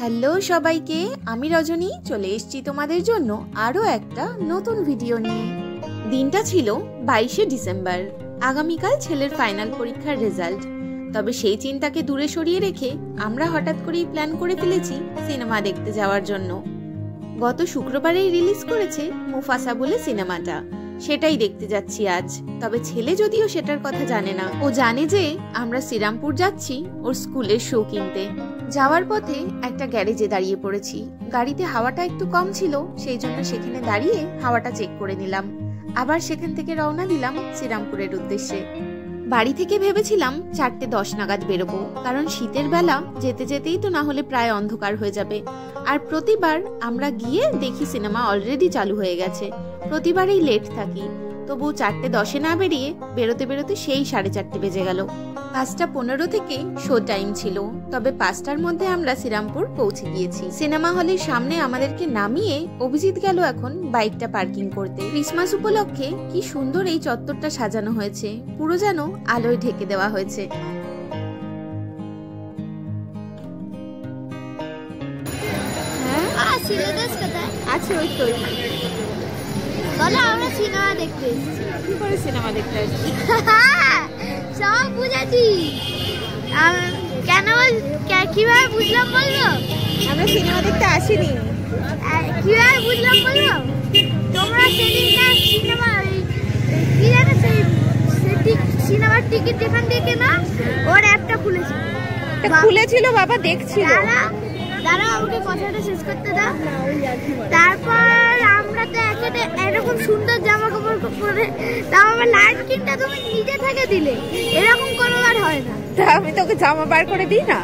Hello সবাইকে, আমি রজনী চলে এসেছি তোমাদের জন্য আরও একটা নতুন ভিডিও নিয়ে। দিনটা ছিল 22শে ডিসেম্বর। আগামীকাল ছেলের ফাইনাল পরীক্ষার রেজাল্ট। তবে সেই চিন্তাকে দূরে সরিয়ে রেখে আমরা হঠাৎ করেই প্ল্যান করে ফেলেছি সিনেমা দেখতে যাওয়ার জন্য। গত শুক্রবারেই রিলিজ করেছে মুফাসা বলে সিনেমাটা, সেটাই দেখতে যাচ্ছি আজ। তবে ছেলে যদিও সেটার কথা জানে না, ও জানে যে আমরা শ্রীরামপুর যাচ্ছি ওর স্কুলের শো কিনতে। যাওয়ার পথে একটা গ্যারেজে দাঁড়িয়ে পড়েছি। গাড়িতে হাওয়াটা একটু কম ছিল, সেই জন্য সেখানে দাঁড়িয়ে হাওয়াটা চেক করে নিলাম। আবার সেখান থেকে রওনা দিলাম শ্রীরামপুরের উদ্দেশ্যে। বাড়ি থেকে ভেবেছিলাম 4:10 নাগাদ বেরোবো, কারণ শীতের বেলা যেতে যেতেই তো না হলে প্রায় অন্ধকার হয়ে যাবে। আর প্রতিবার আমরা গিয়ে দেখি সিনেমা অলরেডি চালু হয়ে গেছে, প্রতিবারই লেট থাকি। তবু 4:10 না বেরিয়ে বেরোতে বেরোতে সেই 4:30 বেজে গেল। 5:15 থেকে শো টাইম ছিল, তবে 5টার মধ্যে আমরা শ্রীরামপুর পৌঁছে গিয়েছি। সিনেমা হলের সামনে আমাদেরকে নামিয়ে অভিজিৎ গেল এখন বাইকটা পার্কিং করতে। ক্রিসমাস উপলক্ষে কি সুন্দর এই চত্বরটা সাজানো হয়েছে, পুরো যেন আলোয় ঢেকে দেওয়া হয়েছে। আচ্ছা, ওই তো বলো, আমরা সিনেমা দেখতে এসেছি। কি করে সিনেমা দেখতে আসছি? সব বুঝেছি। কেন কিভাবে বুঝলাম বলবো? আমরা সিনেমা দেখতে আসিনি। কিভাবে বুঝলাম বলবো? তোমরা সেদিনকার সিনেমা কি জানো, সেই সিনেমার টিকিট যেখান থেকে না ওর অ্যাপটা খুলেছিল বাবা দেখছিল। দাঁড়া আমাকে কথাটা শেষ করতে দাও। তারপর আমরা তো এরকম সুন্দর জামা কাপড় পরে, তাও আমার লাইট স্কিনটা তুমি নিজে থেকে দিলে, এরকম কোনোবার হয় না। তা আমি তোকে জামা বার করে দিই না?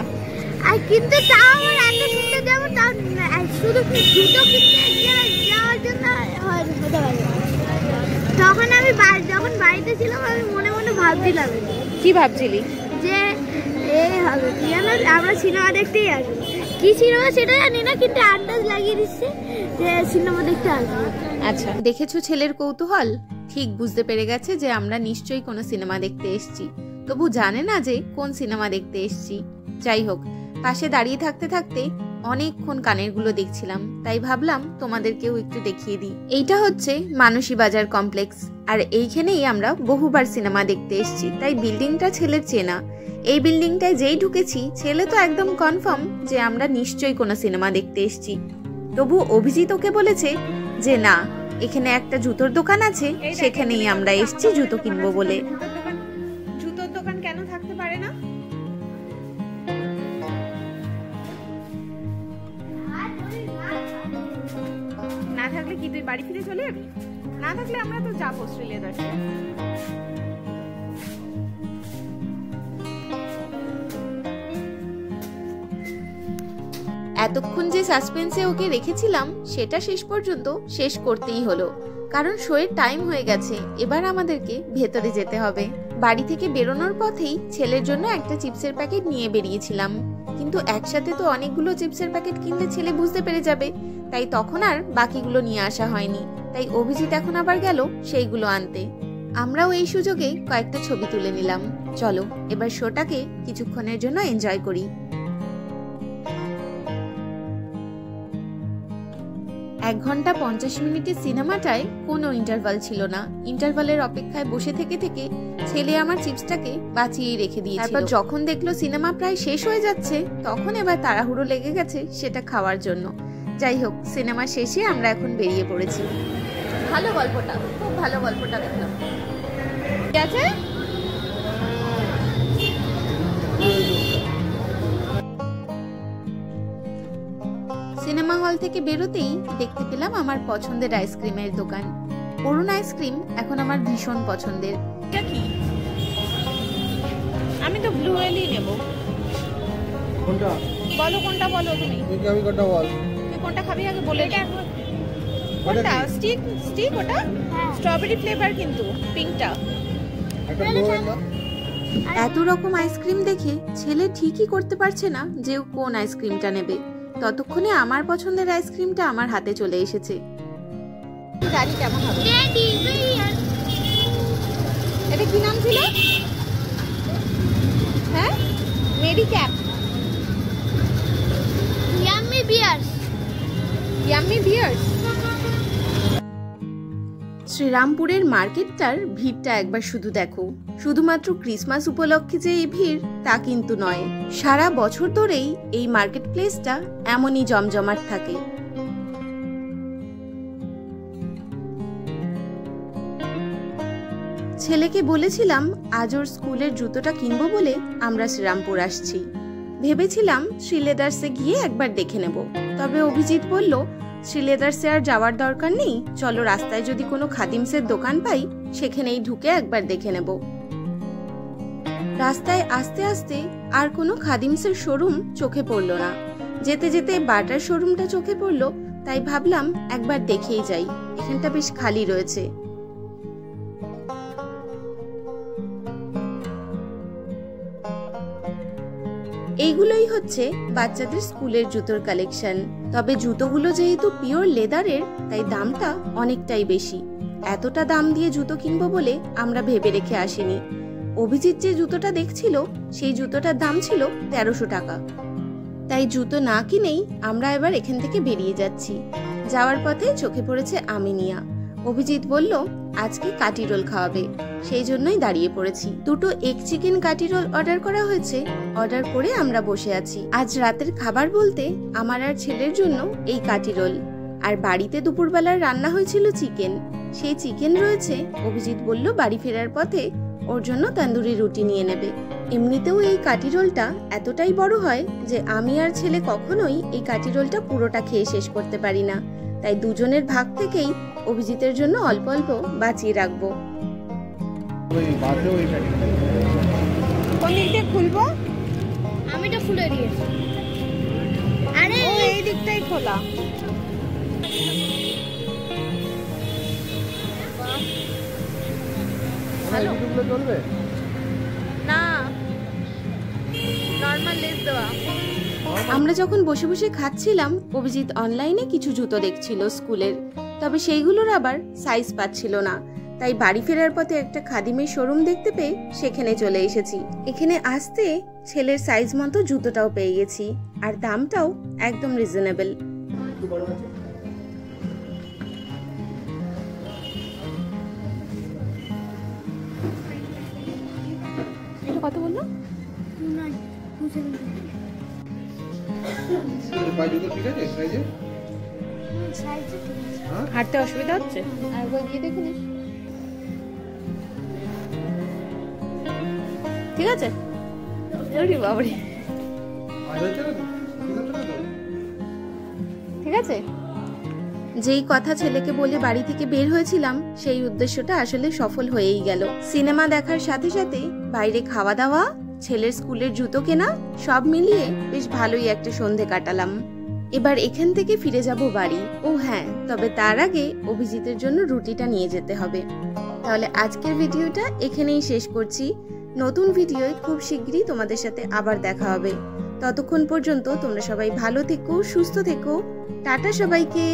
আর কিন্তু তাও আমার এত সুন্দর জামা, তাও শুধু জুতো কিনতে যাওয়ার জন্য হতে পারে। তখন আমি যখন বাড়িতে ছিলাম আমি মনে মনে ভাবছিলাম। কি ভাবছিলি? যে এই হবে কি জানো, আমরা সিনেমা দেখতেই আসবো। কি সিনেমা সেটা জানি না, কিন্তু আন্দাজ লাগিয়ে দিচ্ছে যে সিনেমা দেখতে আসবো। আচ্ছা, দেখেছো ছেলের কৌতূহল? ঠিক বুঝতে পেরে গেছে যে আমরা নিশ্চয়ই কোনো সিনেমা দেখতে এসেছি, তবু জানে না যে কোন সিনেমা দেখতে এসেছি। যাই হোক, পাশে দাঁড়িয়ে থাকতে থাকতে অনেকক্ষণ কানের গুলো দেখছিলাম, তাই ভাবলাম তোমাদেরকেও একটু দেখিয়ে দিই। এইটা হচ্ছে মানসী বাজার কমপ্লেক্স, আর এইখানেই আমরা বহুবার সিনেমা দেখতে এসেছি, তাই বিল্ডিংটা ছেলের চেনা। এই বিল্ডিংটায় যেই ঢুকেছি ছেলে তো একদম কনফার্ম যে আমরা নিশ্চয়ই কোনো সিনেমা দেখতে এসেছি। তবু অভিজিৎ ওকে বলেছে যে না, এখানে একটা জুতোর দোকান আছে, সেখানেই আমরা এসেছি জুতো কিনবো বলে। জুতোর দোকান কেন থাকতে পারে না? না থাকলে কি তুই বাড়ি ফিরে চলে যাবি? না থাকলে আমরা তো যাবো অস্ট্রেলিয়া দর্শনে। এতক্ষণ যে সাসপেন্সে ওকে রেখেছিলাম সেটা শেষ পর্যন্ত শেষ করতেই হলো, কারণ শোয়ের টাইম হয়ে গেছে। এবার আমাদেরকে ভেতরে যেতে হবে। বাড়ি থেকে বেরোনোর পথেই ছেলের জন্য একটা চিপসের প্যাকেট নিয়ে বেরিয়েছিলাম, কিন্তু একসাথে তো অনেকগুলো চিপসের প্যাকেট কিনলে ছেলে বুঝতে পেরে যাবে, তাই তখন আর বাকিগুলো নিয়ে আসা হয়নি। তাই অভিজিৎ এখন আবার গেল সেইগুলো আনতে। আমরাও এই সুযোগে কয়েকটা ছবি তুলে নিলাম। চলো এবার শোটাকে কিছুক্ষণের জন্য এনজয় করি। 1 ঘন্টা 50 মিনিটের সিনেমাটায় কোনো ইন্টারভাল ছিল না। ইন্টারভালের অপেক্ষায় বসে থেকে থেকে ছেলে আমার চিপসটাকে বাঁচিয়ে রেখে দিয়েছিল। তারপর যখন দেখলো সিনেমা প্রায় শেষ হয়ে যাচ্ছে, তখন এবার তাড়াহুড়ো লেগে গেছে সেটা খাওয়ার জন্য। যাই হোক, সিনেমা শেষে আমরা এখন বেরিয়ে পড়েছি। ভালো গল্পটা, খুব ভালো গল্পটা দেখলাম। ঠিক আছে, সিনেমা হল থেকে বেরোতেই দেখতে পেলাম আমার পছন্দের আইসক্রিমের দোকান। অরুণ আইসক্রিম এখন আমার ভীষণ পছন্দের। আমি তো ব্লু ওয়েলই নেব। কোনটা বলো, কোনটা বলো তুমি? আমি কোনটা বল, তুই কোনটা খাবি আগে বলে দে। কোনটা? স্টিক ওটা স্ট্রবেরি ফ্লেভার, কিন্তু পিঙ্কটা। এত রকম আইসক্রিম দেখে ছেলে ঠিকই করতে পারছে না যে ও কোন আইসক্রিমটা নেবে। ততক্ষণে আমার পছন্দের আইসক্রিমটা আমার হাতে চলে এসেছে। জানি কেমন হবে। এটা কি নাম ছিল? হ্যাঁ, মেরি ক্যাপ। বিয়ার্স। শ্রীরামপুরের মার্কেটটার ভিড়টা একবার শুধু দেখো। শুধুমাত্র ক্রিসমাস উপলক্ষে যে এই ভিড় তা কিন্তু নয়, সারা বছর ধরেই এই মার্কেট প্লেসটা এমনই জমজমাট থাকে। ছেলেকে বলেছিলাম আজ ওর স্কুলের জুতোটা কিনবো বলে আমরা শ্রীরামপুর আসছি। ভেবেছিলাম শ্রীলেদার্সে গিয়ে একবার দেখে নেব, তবে অভিজিৎ বলল শ্রীলেদার্সে আর যাওয়ার দরকার নেই, চলো রাস্তায় যদি কোনো খাদিমসের দোকান পাই সেখানেই ঢুকে একবার দেখে নেব। রাস্তায় আস্তে আস্তে আর কোনো খাদিমসের শোরুম চোখে পড়লো না। যেতে যেতে বাটার শোরুমটা চোখে পড়লো, তাই ভাবলাম একবার দেখেই যাই, এখানটা বেশ খালি রয়েছে। এইগুলোই হচ্ছে বাচ্চাদের স্কুলের জুতোর কালেকশন। তবে জুতোগুলো যেহেতু পিওর লেদারের, তাই দামটা অনেকটাই বেশি। এতটা দাম দিয়ে জুতো কিনবো বলে আমরা ভেবে রেখে আসিনি। অভিজিৎ যে জুতোটা দেখছিল সেই জুতোটার দাম ছিল 1300 টাকা। তাই জুতো না কিনেই আমরা এবার এখান থেকে বেরিয়ে যাচ্ছি। যাওয়ার পথে চোখে পড়েছে আমিনিয়া। অভিজিৎ বলল আজকে কাটি রোল খাওয়াবে, সেই জন্যই দাঁড়িয়ে পড়েছি। দুটো এগ চিকেন কাটি রোল অর্ডার করা হয়েছে। অর্ডার করে আমরা বসে আছি। আজ রাতের খাবার বলতে আমার আর ছেলের জন্য এই কাটি রোল, আর বাড়িতে দুপুরবেলার রান্না হয়েছিল চিকেন, সেই চিকেন রয়েছে। অভিজিৎ বলল বাড়ি ফেরার পথে ওর জন্য তন্দুরি রুটি নিয়ে নেবে। এমনিতেও এই কাটি রোলটা এতটাই বড় হয় যে আমি আর ছেলে কখনোই এই কাটি রোলটা পুরোটা খেয়ে শেষ করতে পারি না, তাই দুজনের ভাগ থেকেই অভিজিতের জন্য অল্প অল্প বাঁচিয়ে রাখবো। কোন দিক দিয়ে খুলবো? আমি তো খুলে দিয়েছি। আরে এই দিকটাই খোলা। ভালো চলবে না, নরমাল লেস দেওয়া। আমরা যখন বসে বসে খাচ্ছিলাম, অভিজিৎ অনলাইনে কিছু জুতো দেখছিল স্কুলের, তবে সেইগুলোর আবার সাইজ পাচ্ছিল না। তাই বাড়ি ফেরার পথে একটা খাদিমের শোরুম দেখতে পেয়ে সেখানে চলে এসেছি। এখানে আসতে ছেলের সাইজ মতো জুতোটাও পেয়ে গেছি, আর দামটাও একদম রিজনেবল। এটা কত বললো? হাঁটতে অসুবিধা হচ্ছে? আর বই গিয়ে দেখে নিস। ঠিক আছে? বাবারে, ঠিক আছে। যেই কথা ছেলেকে বলে বাড়ি থেকে বের হয়েছিলাম, সেই উদ্দেশ্যটা আসলে সফল হয়েই গেল। সিনেমা দেখার সাথে সাথে বাইরে খাওয়া দাওয়া, ছেলের স্কুলের জুতো কেনা, সব মিলিয়ে বেশ ভালোই একটা সন্ধে কাটালাম। এবার এখান থেকে ফিরে যাব বাড়ি। ও হ্যাঁ, তবে তার আগে অভিজিতের জন্য রুটিটা নিয়ে যেতে হবে। তাহলে আজকের ভিডিওটা এখানেই শেষ করছি। নতুন ভিডিওয় খুব শিগগিরই তোমাদের সাথে আবার দেখা হবে। ততক্ষণ পর্যন্ত তোমরা সবাই ভালো থেকো, সুস্থ থেকো। টাটা সবাইকে।